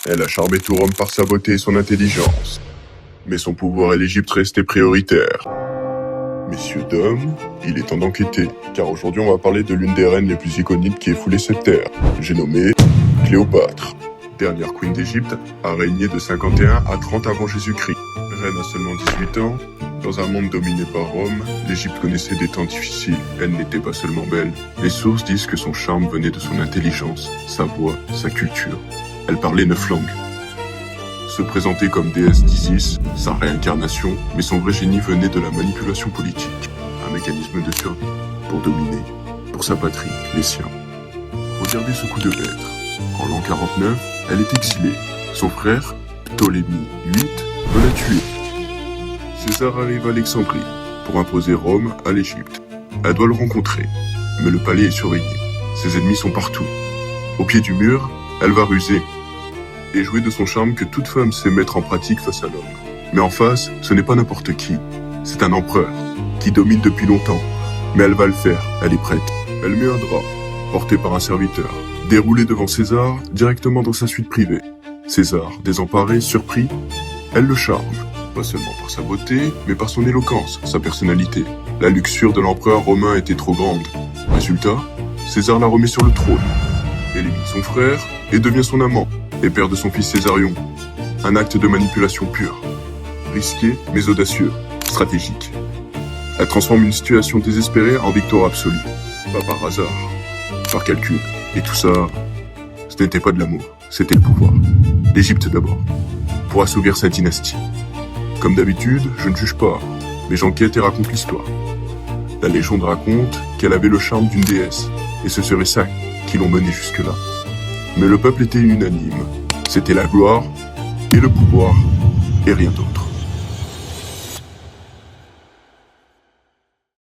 Elle a charmé tout Rome par sa beauté et son intelligence. Mais son pouvoir à l'Égypte restait prioritaire. Messieurs, dames, il est temps d'enquêter, car aujourd'hui on va parler de l'une des reines les plus iconiques qui ait foulé cette terre. J'ai nommé Cléopâtre. Dernière queen d'Égypte, a régné de 51 à 30 avant Jésus-Christ. Reine à seulement 18 ans, dans un monde dominé par Rome, l'Égypte connaissait des temps difficiles. Elle n'était pas seulement belle. Les sources disent que son charme venait de son intelligence, sa voix, sa culture. Elle parlait 9 langues. Se présenter comme déesse d'Isis, sa réincarnation, mais son vrai génie venait de la manipulation politique. Un mécanisme de survie, pour dominer, pour sa patrie, les siens. Regardez ce coup de maître. En l'an 49, elle est exilée. Son frère, Ptolémée VIII, veut la tuer. César arrive à Alexandrie pour imposer Rome à l'Égypte. Elle doit le rencontrer, mais le palais est surveillé. Ses ennemis sont partout. Au pied du mur, elle va ruser et jouer de son charme que toute femme sait mettre en pratique face à l'homme. Mais en face, ce n'est pas n'importe qui. C'est un empereur qui domine depuis longtemps. Mais elle va le faire, elle est prête. Elle met un drap, porté par un serviteur, déroulé devant César, directement dans sa suite privée. César, désemparé, surpris, elle le charme. Pas seulement par sa beauté, mais par son éloquence, sa personnalité. La luxure de l'empereur romain était trop grande. Résultat, César la remet sur le trône, élimine son frère et devient son amant, et père de son fils Césarion. Un acte de manipulation pure. Risqué, mais audacieux. Stratégique. Elle transforme une situation désespérée en victoire absolue. Pas par hasard, par calcul. Et tout ça, ce n'était pas de l'amour, c'était le pouvoir. L'Égypte d'abord, pour assouvir sa dynastie. Comme d'habitude, je ne juge pas, mais j'enquête et raconte l'histoire. La légende raconte qu'elle avait le charme d'une déesse, et ce serait ça qui l'ont menée jusque-là. Mais le peuple était unanime. C'était la gloire et le pouvoir, et rien d'autre.